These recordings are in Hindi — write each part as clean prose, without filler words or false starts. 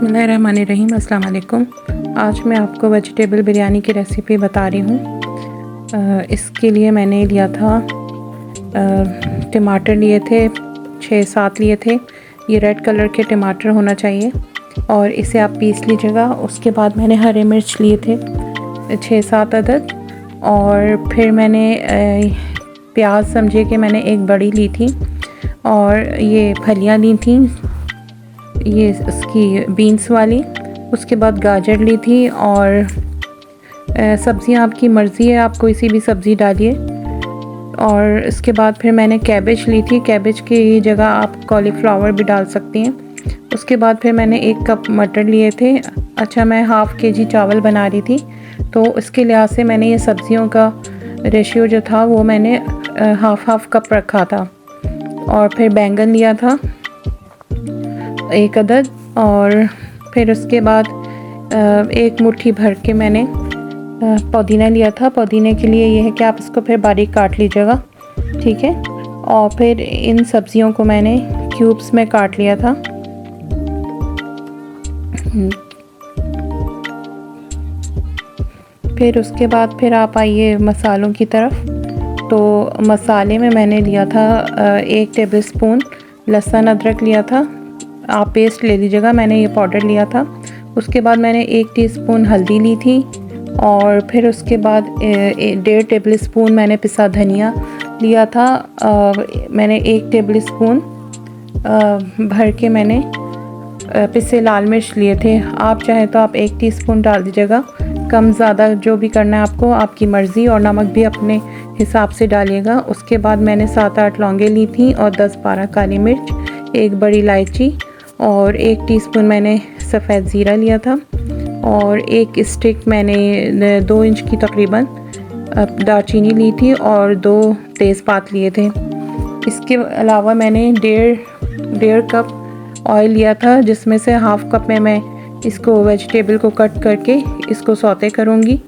बिस्मिल्लाहिर्रहमानिर्रहीम। अस्सलाम वालेकुम। आज मैं आपको वेजिटेबल बिरयानी की रेसिपी बता रही हूँ। इसके लिए मैंने लिया था टमाटर लिए थे 6-7 लिए थे। ये रेड कलर के टमाटर होना चाहिए और इसे आप पीस लीजिएगा। उसके बाद मैंने हरे मिर्च लिए थे 6-7 अदद और फिर मैंने प्याज समझिए कि मैंने एक बड़ी ली थी और ये फलियाँ ली थी, ये उसकी बीन्स वाली। उसके बाद गाजर ली थी और सब्ज़ियाँ आपकी मर्ज़ी है, आप कोई सी भी सब्ज़ी डालिए। और इसके बाद फिर मैंने कैबेज ली थी, कैबेज की जगह आप कॉलीफ्लावर भी डाल सकती हैं। उसके बाद फिर मैंने 1 कप मटर लिए थे। अच्छा, मैं हाफ़ केजी चावल बना रही थी तो इसके लिहाज से मैंने ये सब्ज़ियों का रेशियो जो था वो मैंने हाफ़ कप रखा था। और फिर बैंगन लिया था 1 अदद और फिर उसके बाद 1 मुट्ठी भर के मैंने पुदीना लिया था। पुदीने के लिए ये है कि आप इसको फिर बारीक काट लीजिएगा, ठीक है। और फिर इन सब्ज़ियों को मैंने क्यूब्स में काट लिया था। फिर उसके बाद फिर आप आइए मसालों की तरफ। तो मसाले में मैंने लिया था 1 टेबलस्पून लहसुन अदरक लिया था, आप पेस्ट ले लीजिएगा, मैंने ये पाउडर लिया था। उसके बाद मैंने 1 टीस्पून हल्दी ली थी और फिर उसके बाद 1.5 टेबलस्पून मैंने पिसा धनिया लिया था। मैंने 1 टेबलस्पून भर के मैंने पिसे लाल मिर्च लिए थे। आप चाहे तो आप 1 टीस्पून डाल दीजिएगा, कम ज़्यादा जो भी करना है आपको, आपकी मर्ज़ी। और नमक भी अपने हिसाब से डालिएगा। उसके बाद मैंने 7-8 लौंगे ली थी और 10-12 काली मिर्च, 1 बड़ी इलायची और 1 टीस्पून मैंने सफ़ेद ज़ीरा लिया था और 1 स्टिक मैंने 2 इंच की तकरीबन दालचीनी ली थी और 2 तेज़पात लिए थे। इसके अलावा मैंने डेढ़ कप ऑयल लिया था, जिसमें से हाफ़ कप में मैं इसको वेजिटेबल को कट करके इसको सौते करूँगी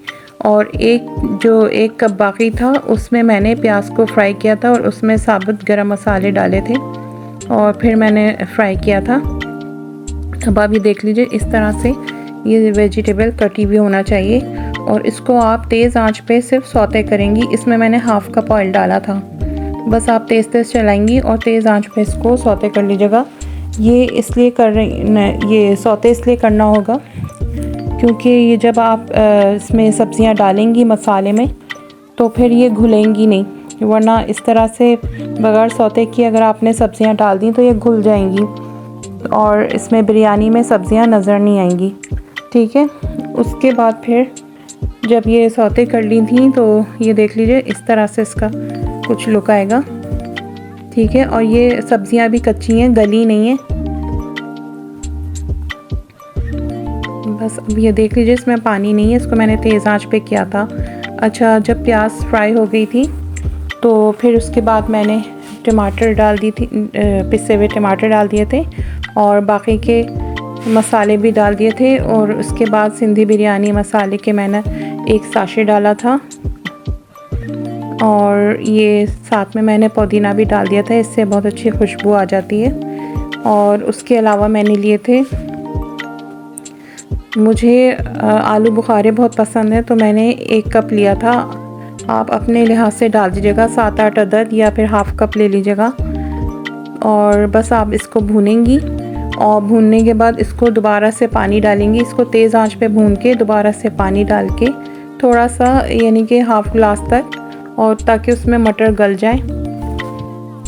और 1 कप बाकी था उसमें मैंने प्याज को फ्राई किया था और उसमें साबुत गरम मसाले डाले थे और फिर मैंने फ्राई किया था। अब आप ये देख लीजिए, इस तरह से ये वेजिटेबल कटी हुई होना चाहिए और इसको आप तेज़ आंच पे सिर्फ सौते करेंगी। इसमें मैंने हाफ़ कप ऑयल डाला था। बस आप तेज़ चलाएंगी और तेज़ आंच पे इसको सौते कर लीजिएगा। ये सौते इसलिए करना होगा क्योंकि ये जब आप इसमें सब्ज़ियाँ डालेंगी मसाले में तो फिर ये घुलेंगी नहीं, वरना इस तरह से बगैर सौते की अगर आपने सब्ज़ियाँ डाल दी तो ये घुल जाएंगी और इसमें बिरयानी में सब्ज़ियाँ नज़र नहीं आएंगी, ठीक है। उसके बाद फिर जब ये सौते कर ली थी तो ये देख लीजिए, इस तरह से इसका कुछ लुक आएगा, ठीक है। और ये सब्ज़ियाँ भी कच्ची हैं, गली नहीं है। बस अब ये देख लीजिए, इसमें पानी नहीं है, इसको मैंने तेज़ आंच पे किया था। अच्छा, जब प्याज फ्राई हो गई थी तो फिर उसके बाद मैंने टमाटर डाल दी थी, पिसे हुए टमाटर डाल दिए थे और बाकी के मसाले भी डाल दिए थे। और उसके बाद सिंधी बिरयानी मसाले के मैंने 1 साशे डाला था और ये साथ में मैंने पुदीना भी डाल दिया था, इससे बहुत अच्छी खुशबू आ जाती है। और उसके अलावा मैंने लिए थे, मुझे आलू बुखारे बहुत पसंद है तो मैंने 1 कप लिया था। आप अपने लिहाज से डाल दीजिएगा, 7-8 अदद या फिर हाफ़ कप ले लीजिएगा। और बस आप इसको भूनेंगी और भूनने के बाद इसको दोबारा से पानी डालेंगी। इसको तेज़ आंच पे भून के दोबारा से पानी डाल के थोड़ा सा, यानी कि हाफ़ गिलास तक, और ताकि उसमें मटर गल जाए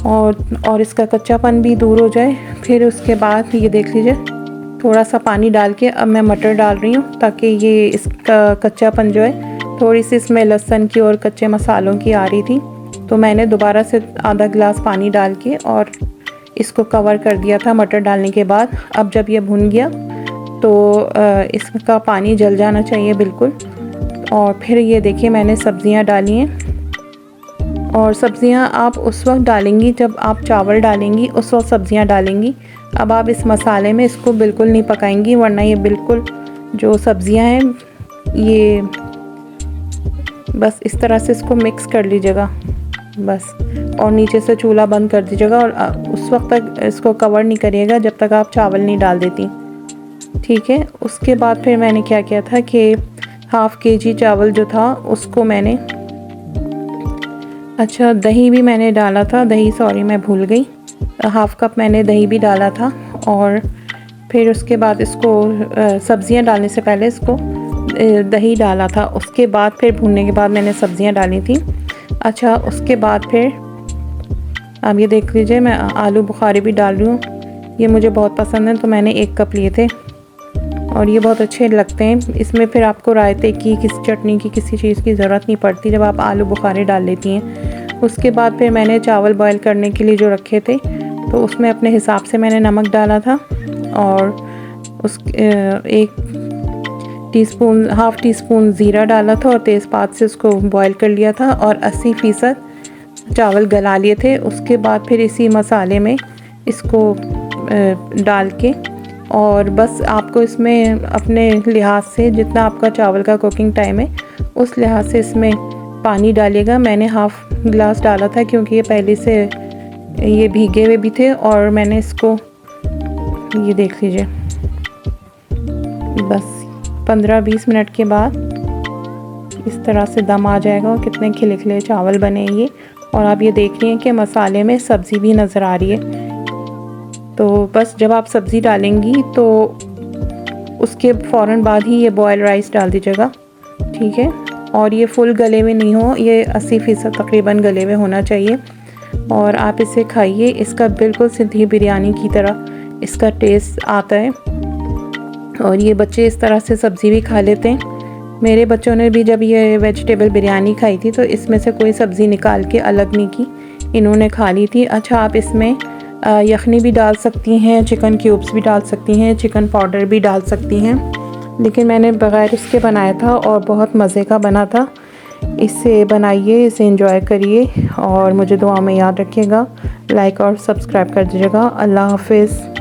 और इसका कच्चापन भी दूर हो जाए। फिर उसके बाद ये देख लीजिए, थोड़ा सा पानी डाल के अब मैं मटर डाल रही हूँ ताकि ये इसका कच्चापन जो है, थोड़ी सी इसमें लहसुन की और कच्चे मसालों की आ रही थी तो मैंने दोबारा से आधा गिलास पानी डाल के और इसको कवर कर दिया था मटर डालने के बाद। अब जब ये भुन गया तो इसका पानी जल जाना चाहिए बिल्कुल। और फिर ये देखिए, मैंने सब्ज़ियाँ डाली हैं और सब्ज़ियाँ आप उस वक्त डालेंगी जब आप चावल डालेंगी, उस वक्त सब्ज़ियाँ डालेंगी। अब आप इस मसाले में इसको बिल्कुल नहीं पकाएंगी, वरना ये बिल्कुल जो सब्ज़ियाँ हैं ये बस इस तरह से इसको मिक्स कर लीजिएगा बस। और नीचे से चूल्हा बंद कर दीजिएगा और उस वक्त तक इसको कवर नहीं करिएगा जब तक आप चावल नहीं डाल देती। ठीक है। उसके बाद फिर मैंने क्या किया था कि हाफ़ kg चावल जो था उसको मैंने, अच्छा दही भी मैंने डाला था, दही सॉरी मैं भूल गई, हाफ़ कप मैंने दही भी डाला था। और फिर उसके बाद इसको सब्ज़ियाँ डालने से पहले इसको दही डाला था, उसके बाद फिर भूनने के बाद मैंने सब्ज़ियाँ डाली थी। अच्छा उसके बाद फिर आप ये देख लीजिए मैं आलू बुखारे भी डाल रही हूँ, ये मुझे बहुत पसंद है तो मैंने 1 कप लिए थे और ये बहुत अच्छे लगते हैं। इसमें फिर आपको रायते की, किसी चटनी की, किसी चीज़ की ज़रूरत नहीं पड़ती जब आप आलू बुखारे डाल लेती हैं। उसके बाद फिर मैंने चावल बॉयल करने के लिए जो रखे थे तो उसमें अपने हिसाब से मैंने नमक डाला था और उस 1 टीस्पून, हाफ़ टी स्पून ज़ीरा डाला था और तेज़पात से उसको बॉयल कर लिया था और 80% चावल गला लिए थे। उसके बाद फिर इसी मसाले में इसको डाल के और बस आपको इसमें अपने लिहाज से जितना आपका चावल का कुकिंग टाइम है उस लिहाज से इसमें पानी डालिएगा। मैंने हाफ़ गिलास डाला था क्योंकि ये पहले से ये भीगे हुए भी थे और मैंने इसको, ये देख लीजिए, बस 15-20 मिनट के बाद इस तरह से दम आ जाएगा और कितने खिले खिले चावल बने ये। और आप ये देख रही हैं कि मसाले में सब्ज़ी भी नज़र आ रही है। तो बस जब आप सब्ज़ी डालेंगी तो उसके फ़ौरन बाद ही ये बॉयल राइस डाल दीजिएगा, ठीक है। और ये फुल गले में नहीं हो, ये 80% तकरीबन गले में होना चाहिए और आप इसे खाइए। इसका बिल्कुल सिंधी बिरयानी की तरह इसका टेस्ट आता है और ये बच्चे इस तरह से सब्ज़ी भी खा लेते हैं। मेरे बच्चों ने भी जब ये वेजिटेबल बिरयानी खाई थी तो इसमें से कोई सब्ज़ी निकाल के अलग नहीं की, इन्होंने खा ली थी। अच्छा आप इसमें यखनी भी डाल सकती हैं, चिकन क्यूब्स भी डाल सकती हैं, चिकन पाउडर भी डाल सकती हैं, लेकिन मैंने बग़ैर इसके बनाया था और बहुत मज़े का बना था। इसे बनाइए, इसे एंजॉय करिए और मुझे दुआ में याद रखिएगा। लाइक और सब्सक्राइब कर दीजिएगा। अल्लाह हाफ़िज़।